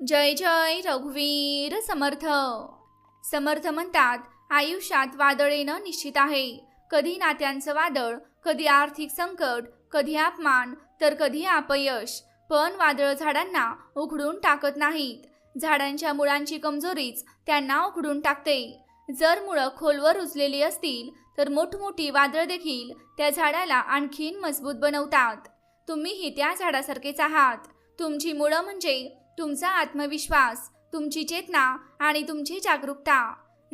जय जय रघुवीर समर्थ. समर्थ म्हणतात, आयुष्यात वादळ येणं निश्चित आहे. कधी नात्यांचं वादळ, कधी आर्थिक संकट, कधी अपमान, तर कधी अपयश. पण वादळ झाडांना उखडून टाकत नाहीत. झाडांच्या मुळांची कमजोरीच त्यांना उखडून टाकते. जर मुळं खोलवर रुजलेली असतील तर मोठमोठी वादळ देखील त्या झाडाला आणखीन मजबूत बनवतात. तुम्हीही त्या झाडासारखेच आहात. तुमची मुळं म्हणजे तुमचा आत्मविश्वास, तुमची चेतना आणि तुमची जागरूकता.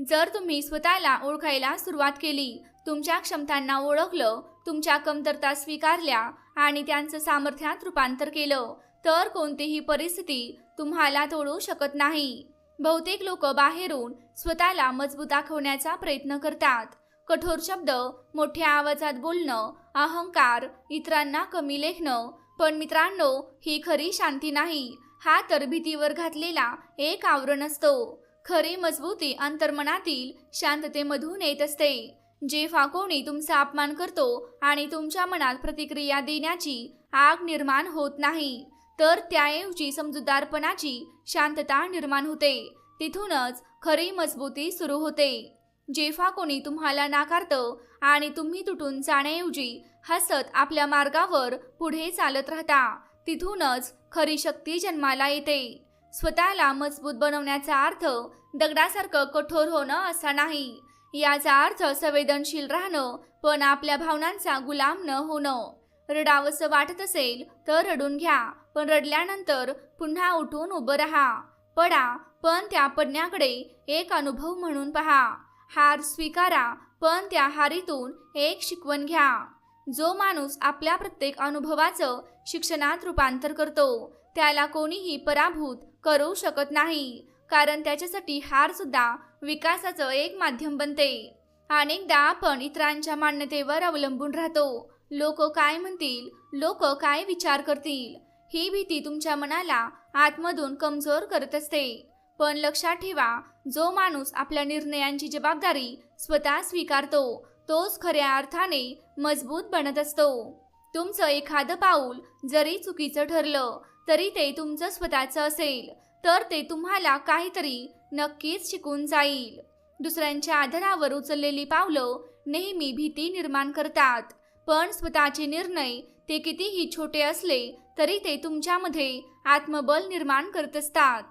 जर तुम्ही स्वतःला ओळखायला सुरुवात केली, तुमच्या क्षमतांना ओळखलं, तुमच्या कमतरता स्वीकारल्या आणि त्यांचं सामर्थ्यात रूपांतर केलं, तर कोणतीही परिस्थिती तुम्हाला तोडू शकत नाही. बहुतेक लोक बाहेरून स्वतःला मजबूत दाखवण्याचा प्रयत्न करतात. कठोर शब्द, मोठ्या आवाजात बोलणं, अहंकार, इतरांना कमी लेखणं. पण मित्रांनो, ही खरी शांती नाही. हा तर भीतीवर घातलेला एक आवरण असतो. खरी मजबूती अंतर्मनातील शांततेमधून येत असते. जेव्हा कोणी तुमचा अपमान करतो आणि तुमच्या मनात प्रतिक्रिया देण्याची आग निर्माण होत नाही, तर त्याऐवजी समजूतदारपणाची शांतता निर्माण होते. तिथूनच खरी मजबूती सुरू होते. जेव्हा कोणी तुम्हाला नाकारतं आणि तुम्ही तुटून जाण्याऐवजी हसत आपल्या मार्गावर पुढे चालत राहता, तिथूनच खरी शक्ती जन्माला येते. स्वतःला मजबूत बनवण्याचा अर्थ दगडासारखं कठोर होणं असा नाही. याचा अर्थ संवेदनशील राहणं, पण आपल्या भावनांचा गुलाम न होणं. रडावंसं वाटत असेल तर रडून घ्या, पण रडल्यानंतर पुन्हा उठून उभं राहा. पडा, पण त्या पडण्याकडे एक अनुभव म्हणून पहा. हार स्वीकारा, पण त्या हारीतून एक शिकवण घ्या. जो माणूस आपल्या प्रत्येक अनुभवाचं शिक्षणात रूपांतर करतो, त्याला कोणीही पराभूत करू शकत नाही, कारण त्याच्यासाठी हार सुद्धा विकासाचं एक माध्यम बनते. अनेकदा आपण इतरांच्या मान्यतेवर अवलंबून राहतो. लोक काय म्हणतील, लोक काय विचार करतील, ही भीती तुमच्या मनाला आतमधून कमजोर करत असते. पण लक्षात ठेवा, जो माणूस आपल्या निर्णयांची जबाबदारी स्वतः स्वीकारतो, तोच खऱ्या अर्थाने मजबूत बनत असतो. तुमचं एखादं पाऊल जरी चुकीचं ठरलं तरी ते तुमचं स्वतःचं असेल, तर ते तुम्हाला काहीतरी नक्कीच शिकून जाईल. दुसऱ्यांच्या आधारावर उचललेली पावलं नेहमी भीती निर्माण करतात, पण स्वतःचे निर्णय, ते कितीही छोटे असले तरी ते तुमच्यामध्ये आत्मबल निर्माण करत असतात.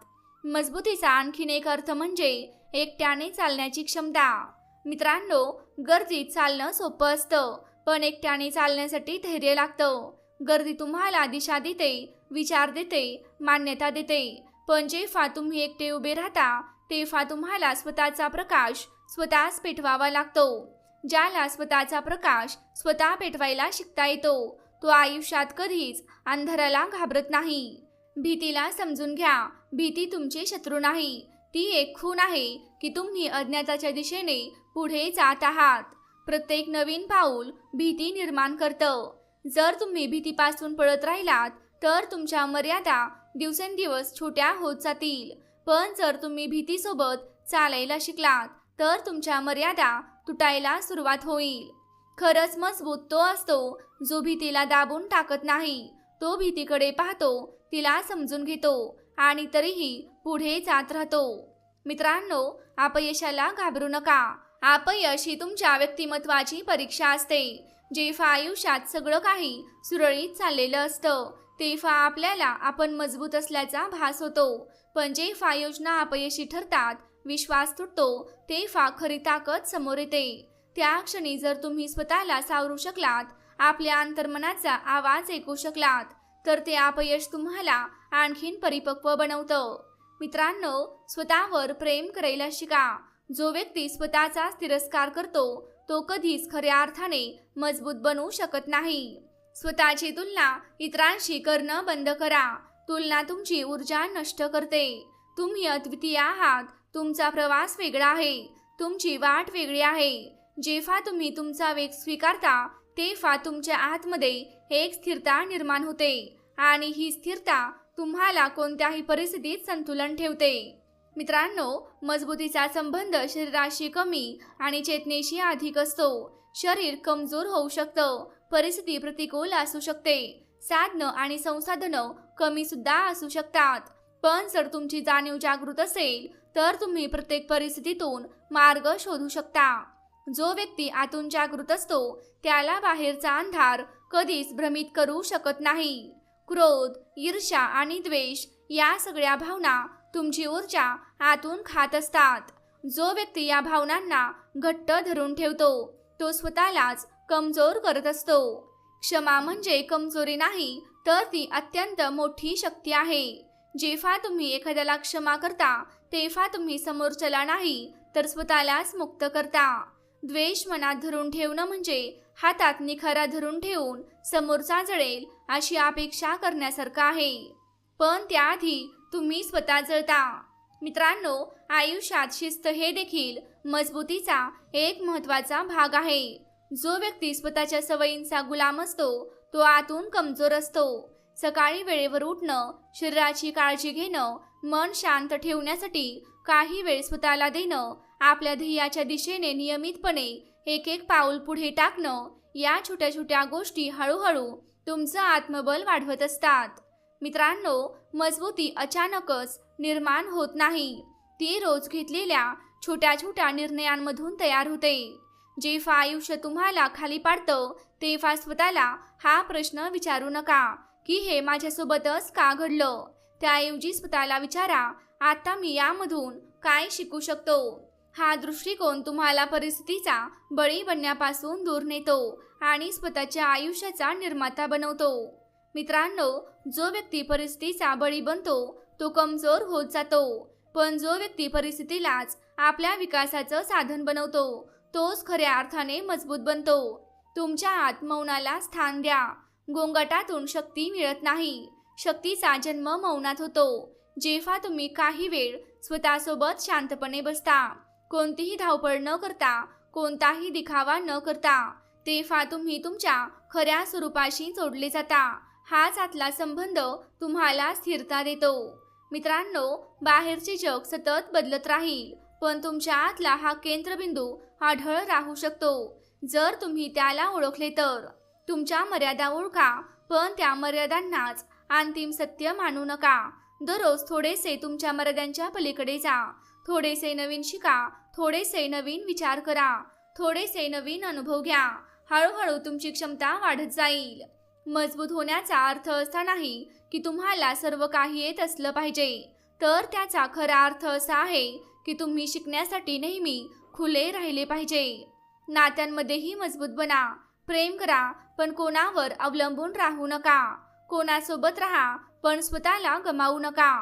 मजबूतीचा आणखीन एक अर्थ म्हणजे एकट्याने चालण्याची क्षमता. मित्रांनो, गर्दीत चालणं सोपं असतं, पण एकट्याने चालण्यासाठी धैर्य लागतं. गर्दी तुम्हाला दिशा देते, विचार देते, मान्यता देते, पण जेव्हा तुम्ही एकटे उभे राहता, तेव्हा तुम्हाला स्वतःचा प्रकाश स्वतःच पेटवावा लागतो. ज्याला स्वतःचा प्रकाश स्वतः पेटवायला शिकता येतो, तो आयुष्यात कधीच अंधाराला घाबरत नाही. भीतीला समजून घ्या. भीती तुमची शत्रू नाही, ती एक खूण आहे की तुम्ही अज्ञाताच्या दिशेने पुढे जात आहात. प्रत्येक नवीन पाऊल भीती निर्माण करतं. जर तुम्ही भीतीपासून पळत राहिलात तर तुमच्या मर्यादा दिवसेंदिवस छोट्या होत जातील. पण जर तुम्ही भीतीसोबत चालायला शिकलात तर तुमच्या मर्यादा तुटायला सुरुवात होईल. खरंच मजबूत तो असतो जो भीतीला दाबून टाकत नाही. तो भीतीकडे पाहतो, तिला समजून घेतो आणि तरीही पुढे जात राहतो. मित्रांनो, अपयशाला घाबरू नका. अपयश ही तुमच्या व्यक्तिमत्वाची परीक्षा असते. जेव्हा आयुष्यात सगळं काही सुरळीत चाललेलं असतं, तेव्हा आपल्याला आपण मजबूत असल्याचा भास होतो. पण जेव्हा योजना अपयशी ठरतात, विश्वास तुटतो, तेव्हा खरी ताकद समोर येते. त्या क्षणी जर तुम्ही स्वतःला सावरू शकलात, आपल्या अंतर्मनाचा आवाज ऐकू शकलात, तर ते अपयश तुम्हाला आणखीन परिपक्व बनवतं. मित्रांनो, स्वतःवर प्रेम करायला शिका. जो व्यक्ती स्वतःचा तिरस्कार करतो, तो कधीच खऱ्या अर्थाने मजबूत बनू शकत नाही. स्वतःची तुलना इतरांशी करणं बंद करा. तुलना तुमची ऊर्जा नष्ट करते. तुम्ही अद्वितीय आहात. तुमचा प्रवास वेगळा आहे, तुमची वाट वेगळी आहे. जेव्हा तुम्ही तुमचा वेग स्वीकारता, तेव्हा तुमच्या आतमध्ये एक स्थिरता निर्माण होते आणि ही स्थिरता तुम्हाला कोणत्याही परिस्थितीत संतुलन ठेवते. मित्रांनो, मजबुतीचा संबंध शरीराशी कमी आणि चेतनेशी अधिक असतो. शरीर कमजोर होऊ शकतं, परिस्थिती प्रतिकूल असू शकते, साधनं आणि संसाधनं कमी सुद्धा असू शकतात, पण जर तुमची जाणीव जागृत असेल तर तुम्ही प्रत्येक परिस्थितीतून मार्ग शोधू शकता. जो व्यक्ती आतून जागृत असतो त्याला बाहेरचा अंधार कधीच भ्रमित करू शकत नाही. क्रोध, ईर्ष्या आणि द्वेष या सगळ्या भावना तुमची ऊर्जा आतून खात असतात. जो व्यक्ती या भावनांना घट्ट धरून ठेवतो तो स्वतःलाच कमजोर करत असतो. क्षमा म्हणजे कमजोरी नाही तर ती अत्यंत मोठी शक्ती आहे. जेव्हा तुम्ही एखाद्याला क्षमा करता तेव्हा तुम्ही समोरच्याला नाही तर स्वतःलाच मुक्त करता. द्वेष मनात धरून ठेवणं म्हणजे हातात निखारा धरून ठेवून समोरचा जळेल अशी अपेक्षा करण्यासारखं आहे. पण त्याआधी तुम्ही स्वतः जळता. मित्रांनो, आयुष्यात शिस्त हे देखील मजबूतीचा एक महत्त्वाचा भाग आहे. जो व्यक्ती स्वतःच्या सवयींचा गुलाम असतो तो आतून कमजोर असतो. सकाळी वेळेवर उठणं, शरीराची काळजी घेणं, मन शांत ठेवण्यासाठी काही वेळ स्वतःला देणं, आपल्या ध्येयाच्या दिशेने नियमितपणे एक एक पाऊल पुढे टाकणं, या छोट्या छोट्या गोष्टी हळूहळू तुमचं आत्मबल वाढवत असतात. मित्रांनो, मजबूती अचानकच निर्माण होत नाही. ती रोज घेतलेल्या छोट्या छोट्या निर्णयांमधून तयार होते. जेव्हा आयुष्य तुम्हाला खाली पाडतं तेव्हा स्वतःला हा प्रश्न विचारू नका की हे माझ्यासोबतच का घडलं. त्याऐवजी स्वतःला विचारा, आता मी यामधून काय शिकू शकतो. हा दृष्टिकोन तुम्हाला परिस्थितीचा बळी बनण्यापासून दूर नेतो आणि स्वतःच्या आयुष्याचा निर्माता बनवतो. मित्रांनो, जो व्यक्ती परिस्थितीचा बळी बनतो तो कमजोर होत जातो, पण जो व्यक्ती परिस्थितीलाच आपल्या विकासाचं साधन बनवतो तोच खऱ्या अर्थाने मजबूत बनतो. तुमच्या आत मौनाला स्थान द्या. गोंगाटातून शक्ती मिळत नाही, शक्तीचा जन्म मौनात होतो. जेव्हा तुम्ही काही वेळ स्वतःसोबत शांतपणे बसता, कोणतीही धावपळ न करता, कोणताही दिखावा न करता, तेव्हा तुम्ही तुमच्या खऱ्या स्वरूपाशी जोडले जाता. हाच आतला संबंध तुम्हाला स्थिरता देतो. मित्रांनो, बाहेरचे जग सतत बदलत राहील पण तुमच्या आतला हा केंद्रबिंदू आढळ राहू शकतो जर तुम्ही त्याला ओळखले तर. तुमच्या मर्यादा ओळखा पण त्या मर्यादांनाच अंतिम सत्य मानू नका. दररोज थोडेसे तुमच्या मर्यादांच्या पलीकडे जा. थोडेसे नवीन शिका, थोडेसे नवीन विचार करा, थोडेसे नवीन अनुभव घ्या. हळूहळू तुमची क्षमता वाढत जाईल. मजबूत होण्याचा अर्थ असा नाही की तुम्हाला सर्व काही येत असलं पाहिजे, तर त्याचा खरा अर्थ असा आहे की तुम्ही शिकण्यासाठी नेहमी खुले राहिले पाहिजे. नात्यांमध्येही मजबूत बना. प्रेम करा पण कोणावर अवलंबून राहू नका. कोणासोबत राहा पण स्वतःला गमावू नका.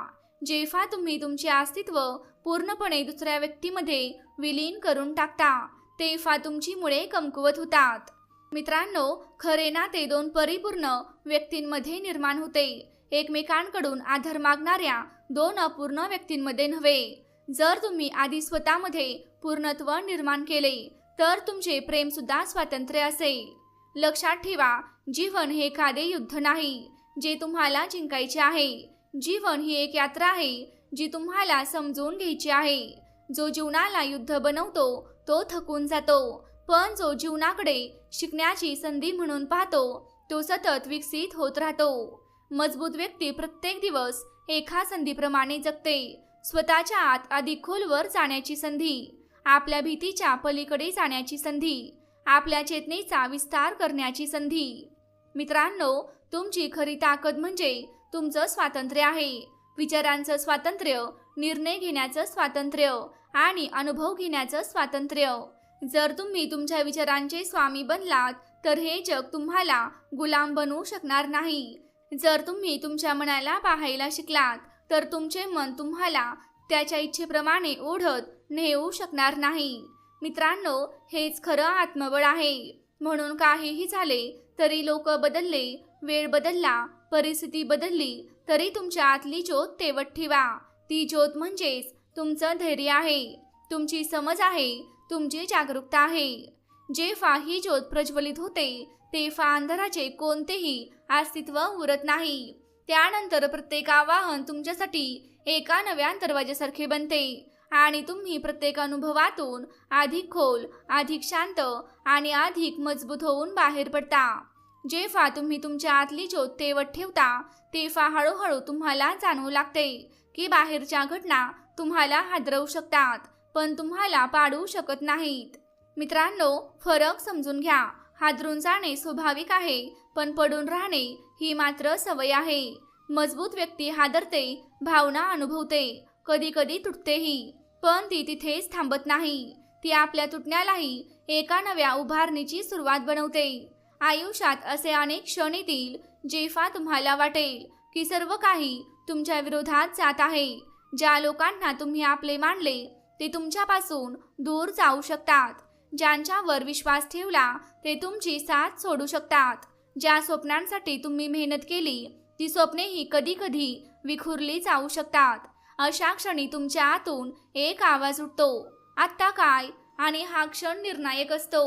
जेव्हा तुम्ही तुमचे अस्तित्व पूर्णपणे दुसऱ्या व्यक्तीमध्ये विलीन करून टाकता तेव्हा तुमची मुळे कमकुवत होतात. मित्रांनो, खरे नाते दोन परिपूर्ण व्यक्तींमध्ये निर्माण होते, एकमेकांकडून आधार मागणाऱ्या दोन अपूर्ण व्यक्तींमध्ये नव्हे. जर तुम्ही आधी स्वतःमध्ये पूर्णत्व निर्माण केले तर तुमचे प्रेम सुद्धा स्वातंत्र्य असेल. लक्षात ठेवा, जीवन हे एखादे युद्ध नाही जे तुम्हाला जिंकायचे आहे. जीवन ही एक यात्रा आहे जी तुम्हाला समजून घ्यायची आहे. जो जीवनाला युद्ध बनवतो तो थकून जातो, पण जो जीवनाकडे शिकण्याची संधी म्हणून पाहतो तो सतत विकसित होत राहतो. मजबूत व्यक्ती प्रत्येक दिवस एका संधीप्रमाणे जगते. स्वतःच्या आत अधिक खोलवर जाण्याची संधी, आपल्या भीतीच्या पलीकडे जाण्याची संधी, आपल्या चेतनेचा विस्तार करण्याची संधी. मित्रांनो, तुमची खरी ताकद म्हणजे तुमचं स्वातंत्र्य आहे. विचारांचं स्वातंत्र्य, निर्णय घेण्याचं स्वातंत्र्य आणि अनुभव घेण्याचं स्वातंत्र्य. जर तुम्ही तुमच्या विचारांचे स्वामी बनलात तर हे जग तुम्हाला गुलाम बनवू शकणार नाही. जर तुम्ही तुमच्या मनाला पाहायला शिकलात तर तुमचे मन तुम्हाला त्याच्या इच्छेप्रमाणे ओढत नेऊ शकणार नाही. मित्रांनो, हेच खरं आत्मबळ आहे. म्हणून काहीही झाले तरी लोक बदलले, वेळ बदलला, परिस्थिती बदलली तरी तुमच्या आतली ज्योत तेवत ठेवा. ती ज्योत म्हणजेच तुमचं धैर्य आहे, तुमची समज आहे, तुमची जागरूकता आहे. जेव्हा ही ज्योत प्रज्वलित होते तेव्हा अंधाराचे कोणतेही अस्तित्व उरत नाही. त्यानंतर प्रत्येक आवाहन तुमच्यासाठी एका नव्या दरवाजासारखे बनते आणि तुम्ही प्रत्येक अनुभवातून अधिक खोल, अधिक शांत आणि अधिक मजबूत होऊन बाहेर पडता. जेव्हा तुम्ही तुमच्या आतली ज्योत तेवत ठेवता तेव्हा हळूहळू तुम्हाला जाणवू लागते की बाहेरच्या घटना तुम्हाला हादरवू शकतात, पण तुम्हाला पाडू शकत नाहीत. मित्रांनो, फरक समजून घ्या. हादरून जाणे स्वाभाविक आहे, पण पडून राहणे ही मात्र सवय आहे. मजबूत व्यक्ती हादरते, भावना अनुभवते, कधी कधी तुटतेही, पण ती तिथेच थांबत नाही. ती आपल्या तुटण्यालाही एका नव्या उभारणीची सुरुवात बनवते. आयुष्यात असे अनेक क्षण येतील जेव्हा तुम्हाला वाटेल की सर्व काही तुमच्या विरोधात जात आहे. ज्या लोकांना तुम्ही आपले मानले ते तुमच्यापासून दूर जाऊ शकतात. ज्यांच्यावर विश्वास ठेवला ते तुमची साथ सोडू शकतात. ज्या स्वप्नांसाठी तुम्ही मेहनत केली ती स्वप्नेही कधी कधी विखुरली जाऊ शकतात. अशा क्षणी तुमच्या आतून एक आवाज उठतो, आत्ता काय? आणि हा क्षण निर्णायक असतो.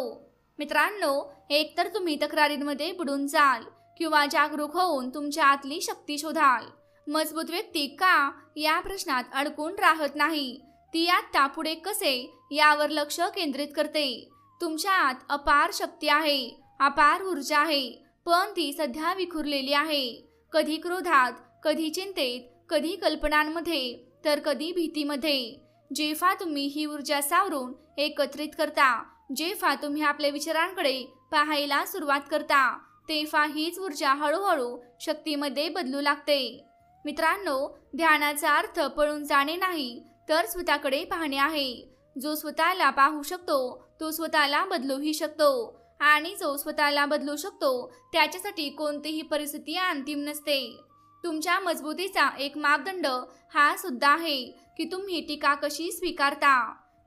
मित्रांनो, एकतर तुम्ही तक्रारींमध्ये बुडून जाल किंवा जागरूक होऊन तुमच्या आतली शक्ती शोधाल. मजबूत व्यक्ती का या प्रश्नात अडकून राहत नाही. ती आत्ता पुढे कसे यावर लक्ष केंद्रित करते. तुमच्या आत अपार शक्ती आहे, अपार ऊर्जा आहे, पण ती सध्या विखुरलेली आहे. कधी क्रोधात, कधी चिंतेत, कधी कल्पनांमध्ये, तर कधी भीतीमध्ये. जेव्हा तुम्ही ही ऊर्जा सावरून एकत्रित करता, जेव्हा तुम्ही आपल्या विचारांकडे पाहायला सुरुवात करता, तेव्हा हीच ऊर्जा हळूहळू शक्तीमध्ये बदलू लागते. मित्रांनो, ध्यानाचा अर्थ पळून जाणे नाही, तर स्वतःकडे पाहणे आहे. जो स्वतःला पाहू शकतो तो स्वतःला बदलूही शकतो, आणि जो स्वतःला बदलू शकतो त्याच्यासाठी कोणतीही परिस्थिती अंतिम नसते. तुमच्या मजबुतीचा एक मापदंड हा सुद्धा आहे की तुम्ही टीका कशी स्वीकारता.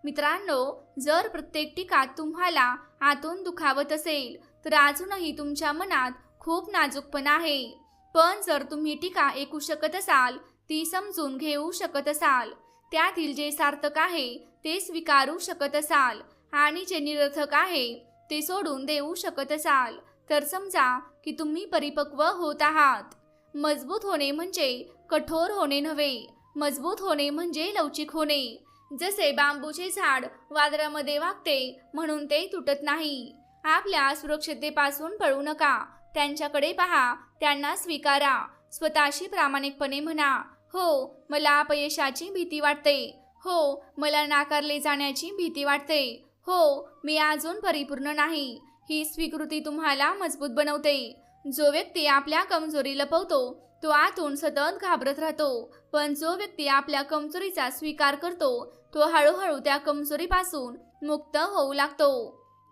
मित्रांनो, जर प्रत्येक टीका तुम्हाला आतून दुखावत असेल तर अजूनही तुमच्या मनात खूप नाजूकपणा आहे. पण जर तुम्ही टीका ऐकू शकत असाल, ती समजून घेऊ शकत असाल, त्यातील जे सार्थक आहे ते स्वीकारू शकत असाल, आणि जे निरर्थक आहे ते सोडून देऊ शकत असाल, तर समजा की तुम्ही परिपक्व होत आहात. मजबूत होणे म्हणजे कठोर होणे नव्हे. मजबूत होणे म्हणजे लवचिक होणे. जसे बांबूचे झाड वादळामध्ये वागते म्हणून ते तुटत नाही. आपल्या सुरक्षिततेपासून पळू नका. त्यांच्याकडे पहा, त्यांना स्वीकारा. स्वतःशी प्रामाणिकपणे म्हणा, हो, मला अपयशाची भीती वाटते. हो, मला नाकारले जाण्याची भीती वाटते. हो, मी अजून परिपूर्ण नाही. ही स्वीकृती तुम्हाला मजबूत बनवते. जो व्यक्ती आपल्या कमजोरी लपवतो तो आतून सतत घाबरत राहतो, पण जो व्यक्ती आपल्या कमजोरीचा स्वीकार करतो तो हळूहळू त्या कमजोरीपासून मुक्त होऊ लागतो.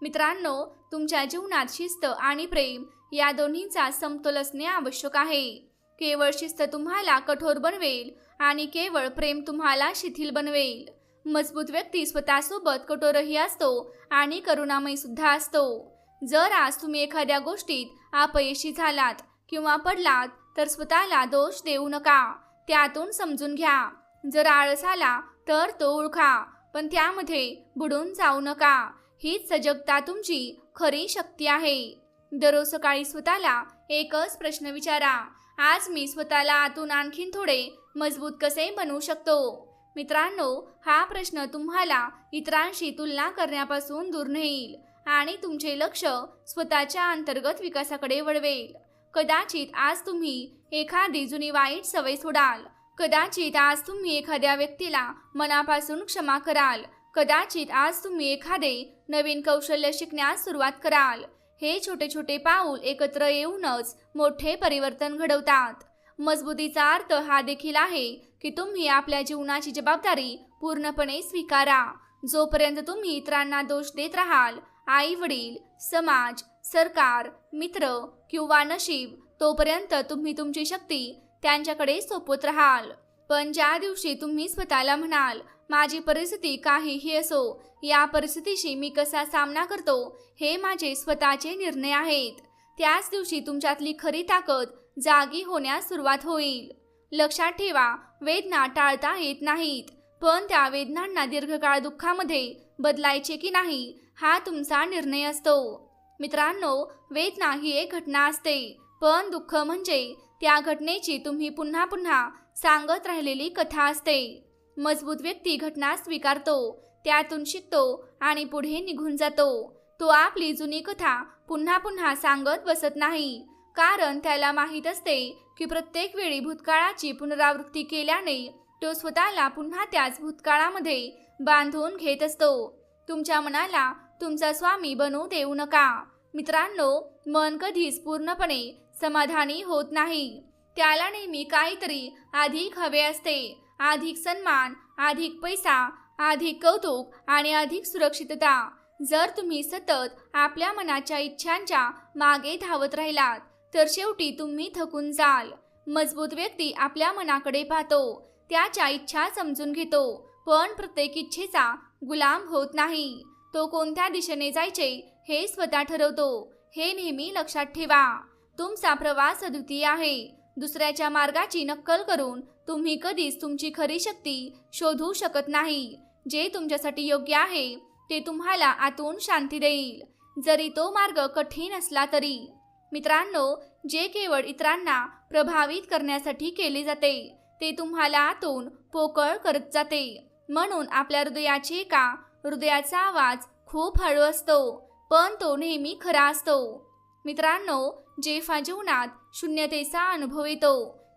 मित्रांनो, तुमच्या जीवनात शिस्त आणि प्रेम या दोन्हींचा समतोल असणे आवश्यक आहे. केवळ शिस्त तुम्हाला कठोर बनवेल आणि केवळ प्रेम तुम्हाला शिथिल बनवेल. मजबूत व्यक्ती स्वतःसोबत कठोरही असतो आणि करुणामयी सुद्धा असतो. जर आज तुम्ही एखाद्या गोष्टीत अपयशी झालात किंवा पडलात तर स्वतःला दोष देऊ नका. त्यातून समजून घ्या. जर आळस आला तर तो ओळखा, पण त्यामध्ये बुडून जाऊ नका. हीच सजगता तुमची खरी शक्ती आहे. दररोज सकाळी स्वतःला एकच प्रश्न विचारा, आज मी स्वतःला आतून आणखीन थोडे मजबूत कसे बनवू शकतो. मित्रांनो, हा प्रश्न तुम्हाला इतरांशी तुलना करण्यापासून दूर नेईल आणि तुमचे लक्ष स्वतःच्या अंतर्गत विकासाकडे वळवेल. कदाचित आज तुम्ही एखादी जुनी वाईट सवय सोडाल. कदाचित आज तुम्ही एखाद्या व्यक्तीला मनापासून क्षमा कराल. कदाचित आज तुम्ही एखादे नवीन कौशल्य शिकण्यास सुरुवात कराल. हे छोटे छोटे पाऊल एकत्र येऊनच मोठे परिवर्तन घडवतात. मजबुतीचा अर्थ हा देखील आहे की तुम्ही आपल्या जीवनाची जबाबदारी पूर्णपणे स्वीकारा. जोपर्यंत तुम्ही इतरांना दोष देत राहाल, आई वडील, समाज, सरकार, मित्र किंवा नशीब, तोपर्यंत तुम्ही तुमची शक्ती त्यांच्याकडे सोपवत राहाल. पण ज्या दिवशी तुम्ही स्वतःला म्हणाल, माझी परिस्थिती काहीही असो, या परिस्थितीशी मी कसा सामना करतो हे माझे स्वतःचे निर्णय आहेत, त्याच दिवशी तुमच्यातली खरी ताकद जागी होण्यास सुरुवात होईल. लक्षात ठेवा, वेदना टाळता येत नाहीत, पण त्या वेदनांना दीर्घकाळ दुःखामध्ये बदलायचे की नाही हा तुमचा निर्णय असतो. मित्रांनो, वेदना ही एक घटना असते, पण दुःख म्हणजे त्या घटनेची तुम्ही पुन्हा पुन्हा सांगत राहिलेली कथा असते. मजबूत व्यक्ती घटना स्वीकारतो, त्यातून शिकतो आणि पुढे निघून जातो. तो आपली जुनी कथा पुन्हा पुन्हा सांगत बसत नाही, कारण त्याला माहीत असते की प्रत्येक वेळी भूतकाळाची पुनरावृत्ती केल्याने तो स्वतःला पुन्हा त्याच भूतकाळामध्ये बांधून घेत असतो. तुमच्या मनाला तुमचा स्वामी बनवू देऊ नका. मित्रांनो, मन कधीच पूर्णपणे समाधानी होत नाही. त्याला नेहमी काहीतरी अधिक हवे असते. अधिक सन्मान, अधिक पैसा, अधिक कौतुक आणि अधिक सुरक्षितता. जर तुम्ही सतत आपल्या मनाच्या इच्छांच्या मागे धावत राहिलात तर शेवटी तुम्ही थकून जाल. मजबूत व्यक्ती आपल्या मनाकडे पाहतो, त्याच्या इच्छा समजून घेतो, पण प्रत्येक इच्छेचा गुलाम होत नाही. तो कोणत्या दिशेने जायचे हे स्वतः ठरवतो. हे नेहमी लक्षात ठेवा. तुमचा प्रवास अद्वितीय आहे. दुसऱ्याच्या मार्गाची नक्कल करून तुम्ही कधीच तुमची खरी शक्ती शोधू शकत नाही. जे तुमच्यासाठी योग्य आहे ते तुम्हाला आतून शांती देईल, जरी तो मार्ग कठीण असला तरी. मित्रांनो, जे केवळ इतरांना प्रभावित करण्यासाठी केले जाते ते तुम्हाला आतून पोकळ करत जाते. म्हणून आपल्या हृदयाचा आवाज खूप हळू असतो, पण तो नेहमी खरा असतो. मित्रांनो, जेव्हा जीवनात शून्यतेचा अनुभव येतो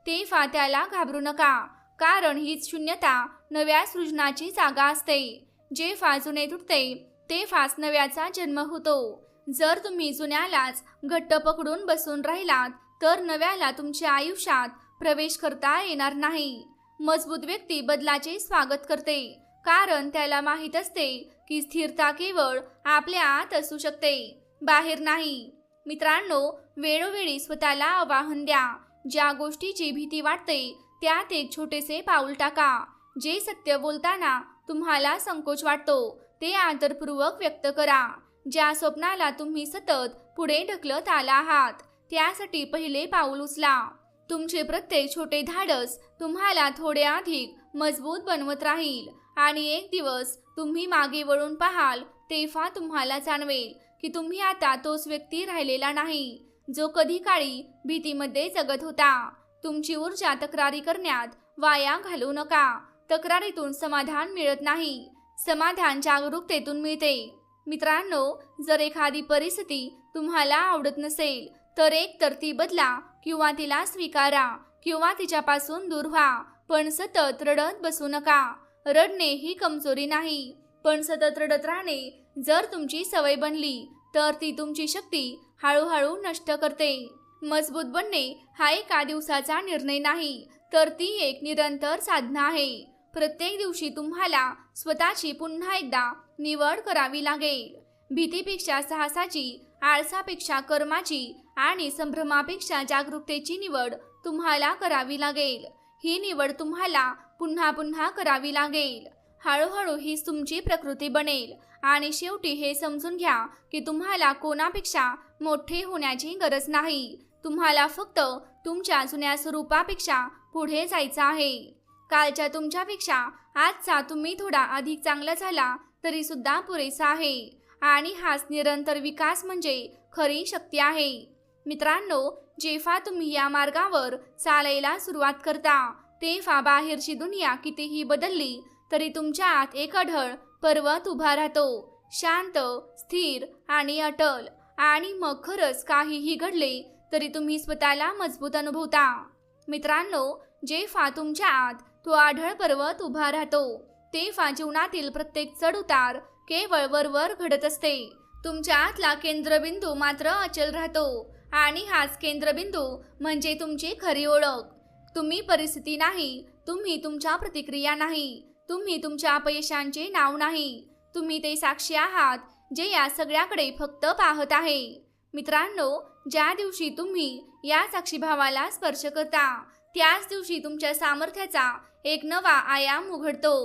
तेव्हा त्याला घाबरू नका, कारण हीच शून्यता नव्या सृजनाची जागा असते. जेव्हा जुने तुटते तेव्हाच नव्याचा जन्म होतो. जर तुम्ही जुन्यालाच घट्ट पकडून बसून राहिलात तर नव्याला तुमच्या आयुष्यात प्रवेश करता येणार नाही. मजबूत व्यक्ती बदलाचे स्वागत करते, कारण त्याला माहीत असते की स्थिरता केवळ आपल्या आत असू शकते, बाहेर नाही. मित्रांनो, वेळोवेळी स्वतःला आवाहन द्या. ज्या गोष्टीची भीती वाटते त्यात एक छोटेसे पाऊल टाका. जे सत्य बोलताना तुम्हाला संकोच वाटतो ते आदरपूर्वक व्यक्त करा. ज्या स्वप्नाला तुम्ही सतत पुढे ढकलत आला आहात त्यासाठी पहिले पाऊल उचला. तुमचे प्रत्येक छोटे धाडस तुम्हाला थोडे अधिक मजबूत बनवत राहील आणि एक दिवस तुम्ही मागे वळून पाहाल तेव्हा तुम्हाला जाणवेल की तुम्ही आता तोच व्यक्ती राहिलेला नाही जो कधी काळी भीतीमध्ये जगत होता. तुमची ऊर्जा तक्रारी करण्यात वाया घालवू नका. तक्रारीतून समाधान मिळत नाही, समाधान जागरूकतेतून मिळते. मित्रांनो, जर एखादी परिस्थिती तुम्हाला आवडत नसेल तर एक तर ती बदला किंवा तिला स्वीकारा किंवा तिच्यापासून दूर व्हा, पण सतत रडत बसू नका. रडणे ही कमजोरी नाही, पण सतत रडत राहणे जर तुमची सवय बनली तर ती तुमची शक्ती हळूहळू नष्ट करते. मजबूत बनणे हा एका दिवसाचा निर्णय नाही, तर ती एक निरंतर साधना आहे. प्रत्येक दिवशी तुम्हाला स्वतःची पुन्हा एकदा निवड करावी लागेल. भीतीपेक्षा साहसाची, आळसापेक्षा कर्माची आणि संभ्रमापेक्षा जागरूकतेची निवड तुम्हाला करावी लागेल. ही निवड तुम्हाला पुन्हा पुन्हा करावी लागेल. हळूहळू ही तुमची प्रकृती बनेल आणि शेवटी हे समजून घ्या की तुम्हाला कोणापेक्षा मोठे होण्याची गरज नाही. तुम्हाला फक्त तुमच्या जुन्या स्वरूपापेक्षा पुढे जायचं आहे. कालच्या तुमच्यापेक्षा आजचा तुम्ही थोडा अधिक चांगला झाला तरी सुद्धा पुरेसा आहे आणि हाच निरंतर विकास म्हणजे खरी शक्ती आहे. मित्रांनो, जेव्हा तुम्ही या मार्गावर चालायला सुरुवात करता तेव्हा बाहेरची दुनिया कितीही बदलली तरी तुमच्या आत एक अढळ पर्वत उभा राहतो, शांत, स्थिर आणि अटल. आणि मग खरंच काहीही घडले तरी तुम्ही स्वतःला मजबूत अनुभवता. मित्रांनो, जेव्हा तुमच्या आत तो आढळ पर्वत उभा राहतो तेव्हा जीवनातील प्रत्येक चढउतार केवळ वरवर घडत असते. तुमच्या आतला केंद्रबिंदू मात्र अचल राहतो आणि हाच केंद्रबिंदू म्हणजे तुमची खरी ओळख. तुम्ही परिस्थिती नाही, तुम्ही तुमच्या प्रतिक्रिया नाही, तुम्ही तुमच्या अपयशांचे नाव नाही, तुम्ही ते साक्षी आहात जे या सगळ्याकडे फक्त पाहत आहे. मित्रांनो, ज्या दिवशी तुम्ही या साक्षीभावाला स्पर्श करता त्याच दिवशी तुमच्या सामर्थ्याचा एक नवा आयाम उघडतो.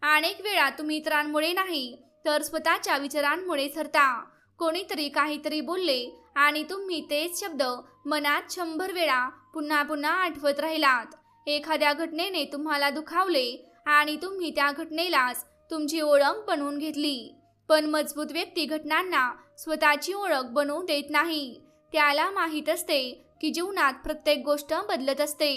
अनेक वेळा तुम्ही इतरांमुळे नाही तर स्वतःच्या विचारांमुळे ठरता. कोणीतरी काहीतरी बोलले आणि तुम्ही तेच शब्द मनात 100 वेळा पुन्हा पुन्हा आठवत राहिलात. एखाद्या घटनेने तुम्हाला दुखावले आणि तुम्ही त्या घटनेलाच तुमची ओळख बनवून घेतली. पण मजबूत व्यक्ती घटनांना स्वतःची ओळख बनवू देत नाही. त्याला माहीत असते की जीवनात प्रत्येक गोष्ट बदलत असते.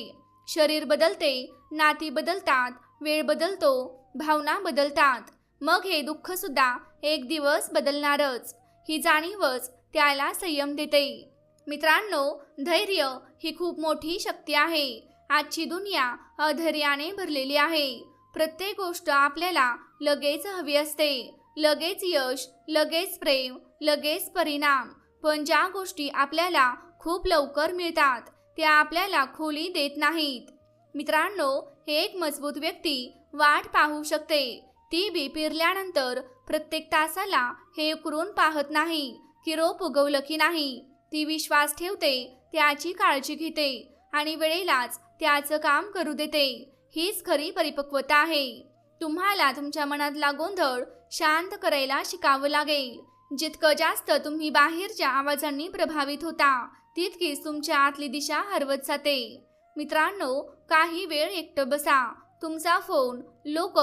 शरीर बदलते, नाती बदलतात, वेळ बदलतो, भावना बदलतात. मग हे दुःख सुद्धा एक दिवस बदलणारच. ही जाणीवच त्याला संयम देते. मित्रांनो, धैर्य ही खूप मोठी शक्ती आहे आजची दुनिया अधैर्याने भरलेली आहे. प्रत्येक गोष्ट आपल्याला लगेच हवी असते. लगेच यश, लगेच प्रेम, लगेच परिणाम. पण ज्या गोष्टी आपल्याला खूप लवकर मिळतात त्या आपल्याला खोली देत नाहीत. मित्रांनो, एक मजबूत व्यक्ती वाट पाहू शकते. ती बी पेरल्यानंतर प्रत्येक तासाला हे उकरून पाहत नाही की रोप उगवलं की नाही. ती विश्वास ठेवते, त्याची काळजी घेते आणि वेळेलाच त्याचं काम करू देते. हीच खरी परिपक्वता आहे. तुम्हाला तुमच्या मनातला गोंधळ शांत करायला शिकावं लागेल. जितकं जास्त तुम्ही बाहेरच्या आवाजांनी प्रभावित होता तितकीच तुमच्या आतली दिशा हरवत जाते. मित्रांनो, काही वेळ एकटं बसा. तुमचा फोन, लोक,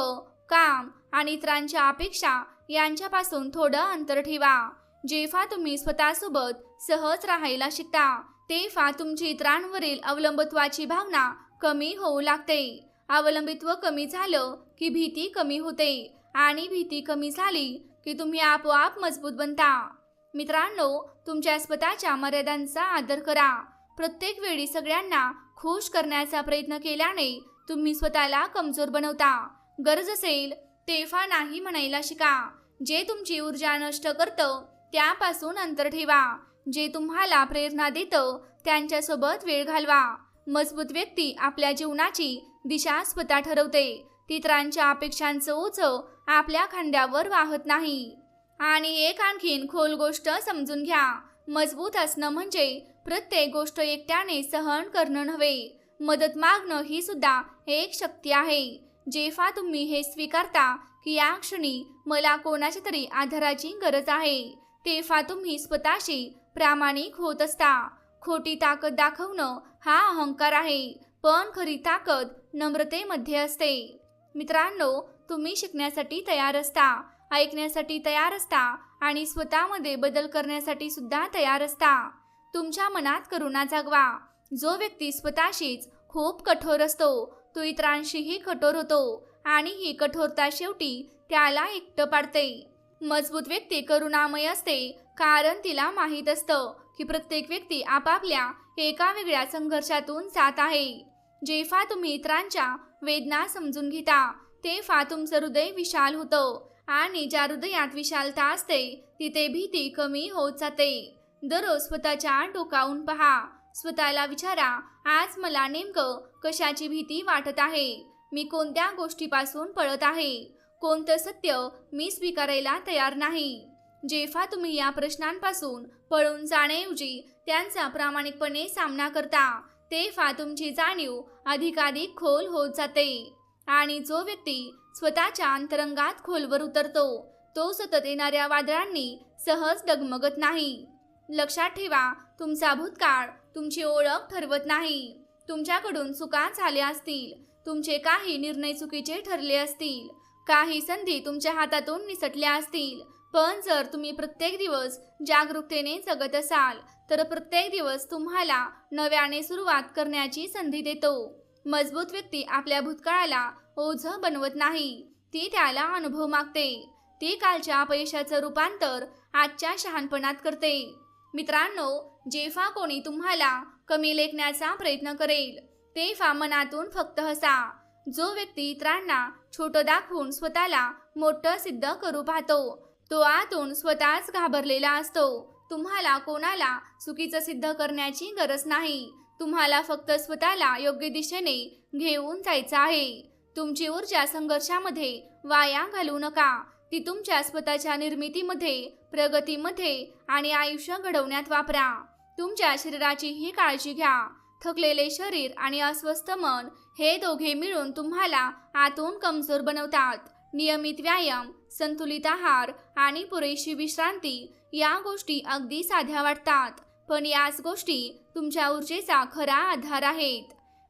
काम आणि इतरांच्या अपेक्षा यांच्यापासून थोडं अंतर ठेवा. जेव्हा तुम्ही स्वतःसोबत सहज राहायला शिकता तेव्हा तुमची इतरांवरील अवलंबित्वाची भावना कमी होऊ लागते. अवलंबित्व कमी झालं की भीती कमी होते आणि भीती कमी झाली की तुम्ही आपोआप मजबूत बनता. मित्रांनो, तुमच्या स्वतःच्या मर्यादांचा आदर करा. प्रत्येक वेळी सगळ्यांना खुश करण्याचा प्रयत्न केल्याने तुम्ही स्वतःला कमजोर बनवता. गरज असेल तेव्हा नाही म्हणायला शिका. जे तुमची ऊर्जा नष्ट करतं त्यापासून अंतर ठेवा. जे तुम्हाला प्रेरणा देतं त्यांच्यासोबत वेळ घालवा. मजबूत व्यक्ती आपल्या जीवनाची दिशा स्वतः ठरवते. ती इतरांच्या अपेक्षांचं ओझं आपल्या खांद्यावर वाहत नाही. आणि एक आणखीन खोल गोष्ट समजून घ्या. मजबूत असणं म्हणजे प्रत्येक गोष्ट एकट्याने सहन करणं नव्हे. मदत मागणं ही सुद्धा एक शक्ती आहे. जेव्हा तुम्ही हे स्वीकारता की या क्षणी मला कोणाच्या तरी आधाराची गरज आहे तेव्हा तुम्ही स्वतःशी प्रामाणिक होत असता. खोटी ताकद दाखवणं हा अहंकार आहे, पण खरी ताकद नम्रतेमध्ये असते. मित्रांनो, तुम्ही शिकण्यासाठी तयार असता, ऐकण्यासाठी तयार असता आणि स्वतःमध्ये बदल करण्यासाठी सुद्धा तयार असता. तुमच्या मनात करुणा जागवा. जो व्यक्ती स्वतःशीच खूप कठोर असतो तो इतरांशीही कठोर होतो आणि ही कठोरता शेवटी त्याला एकटं पाडते. मजबूत व्यक्ती करुणामय असते कारण तिला माहीत असतं की प्रत्येक व्यक्ती आपापल्या एका वेगळ्या संघर्षातून जात आहे. जेव्हा तुम्ही इतरांच्या वेदना समजून घेता तेव्हा तुमचं हृदय विशाल होतं आणि ज्या हृदयात विशालता असते तिथे भीती कमी होत जाते. दररोज स्वतःच्या डोकावून पहा. स्वतःला विचारा, आज मला नेमकं कशाची भीती वाटत आहे? मी कोणत्या गोष्टीपासून पळत आहे? कोणतं सत्य मी स्वीकारायला तयार नाही? जेव्हा तुम्ही या प्रश्नांपासून पळून जाण्याऐवजी त्यांचा प्रामाणिकपणे सामना करता तेव्हा तुमची जाणीव अधिकाधिक खोल होत जाते. आणि जो व्यक्ती स्वतःच्या अंतरंगात खोलवर उतरतो तो सतत येणाऱ्या वादळांनी सहज डगमगत नाही. लक्षात ठेवा, तुमचा भूतकाळ तुमची ओळख ठरवत नाही. तुमच्याकडून चुका झाल्या असतील, तुमचे काही निर्णय चुकीचे ठरले असतील, काही संधी तुमच्या हातातून निसटल्या असतील, पण जर तुम्ही प्रत्येक दिवस जागरूकतेने जगत असाल तर प्रत्येक दिवस तुम्हाला नव्याने सुरुवात करण्याची संधी देतो. मजबूत व्यक्ती आपल्या भूतकाळाला ओझं बनवत नाही, ती त्याला अनुभव मागते. ती कालच्या अपयशाचं रूपांतर आजच्या शहाणपणात करते. मित्रांनो, जेव्हा कोणी तुम्हाला कमी लेखण्याचा प्रयत्न करेल तेव्हा मनातून फक्त हसा. जो व्यक्ती इतरांना छोटं दाखवून स्वतःला मोठं सिद्ध करू पाहतो तो आतून स्वतःच घाबरलेला असतो. तुम्हाला कोणाला चुकीचं सिद्ध करण्याची गरज नाही. तुम्हाला फक्त स्वतःला योग्य दिशेने घेऊन जायचं आहे. तुमची ऊर्जा संघर्षामध्ये वाया घालवू नका. ती तुमच्या स्वतःच्या निर्मितीमध्ये, प्रगतीमध्ये आणि आयुष्य घडवण्यात वापरा. तुमच्या शरीराचीही काळजी घ्या. थकलेले शरीर आणि अस्वस्थ मन हे दोघे मिळून तुम्हाला आतून कमजोर बनवतात. नियमित व्यायाम, संतुलित आहार आणि पुरेशी विश्रांती या गोष्टी अगदी साध्या वाटतात, पण याच गोष्टी तुमच्या ऊर्जेचा खरा आधार आहेत.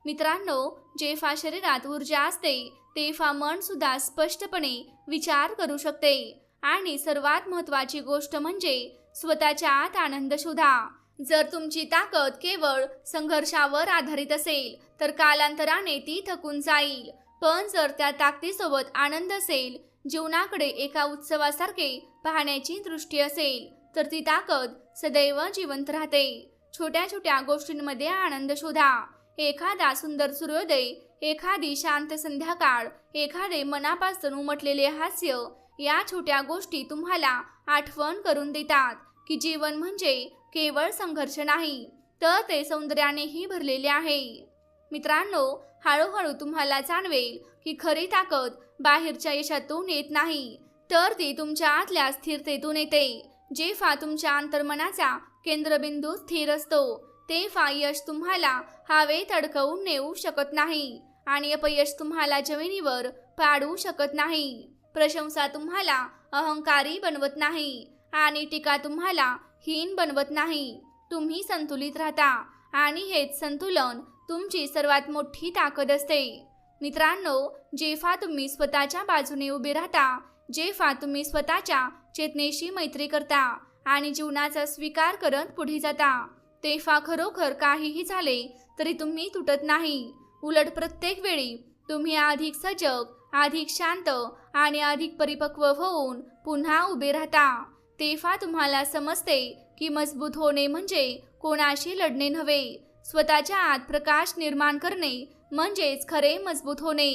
मित्रांनो, जेव्हा शरीरात ऊर्जा असते तेव्हा मन सुद्धा स्पष्टपणे विचार करू शकते. आणि सर्वात महत्त्वाची गोष्ट म्हणजे स्वतःच्या आत आनंद शोधा. जर तुमची ताकद केवळ संघर्षावर आधारित असेल तर कालांतराने ती थकून जाईल, पण जर त्या ताकदीसोबत आनंद असेल, जीवनाकडे एका उत्सवासारखे पाहण्याची दृष्टी असेल, तर ती ताकद सदैव जिवंत राहते. छोट्या छोट्या गोष्टींमध्ये आनंद शोधा. एखादा सुंदर सूर्योदय, एखादी शांत संध्याकाळ, एखादे मनापासून उमटलेले हास्य, या छोट्या गोष्टी तुम्हाला आठवण करून देतात की जीवन म्हणजे केवळ संघर्ष नाही, तर ते सौंदर्यानेही भरलेले आहे. मित्रांनो, हळूहळू तुम्हाला जाणवेल की खरी ताकद बाहेरच्या यशातून येत नाही, तर ती तुमच्या आतल्या स्थिरतेतून येते. जेव्हा तुमच्या अंतर्मनाचा केंद्रबिंदू स्थिर असतो, तेव्हा यश तुम्हाला हवेत अडकवून नेऊ शकत नाही आणि अपयश तुम्हाला जमिनीवर पाडू शकत नाही. प्रशंसा तुम्हाला अहंकारी बनवत नाही आणि टीका तुम्हाला हीन बनवत नाही. तुम्ही संतुलित राहता आणि हेच संतुलन तुमची सर्वात मोठी ताकद असते. मित्रांनो, जेव्हा तुम्ही स्वतःच्या बाजूने उभे राहता, जेव्हा तुम्ही स्वतःच्या चेतनेशी मैत्री करता आणि जीवनाचा स्वीकार करत पुढे जाता, तेव्हा खरोखर काहीही झाले तरी तुम्ही तुटत नाही. उलट प्रत्येक वेळी तुम्ही अधिक सजग, अधिक शांत आणि अधिक परिपक्व होऊन पुन्हा उभे राहता. तेव्हा तुम्हाला समजते की मजबूत होणे म्हणजे कोणाशी लढणे नव्हे, स्वतःच्या आत प्रकाश निर्माण करणे म्हणजेच खरे मजबूत होणे.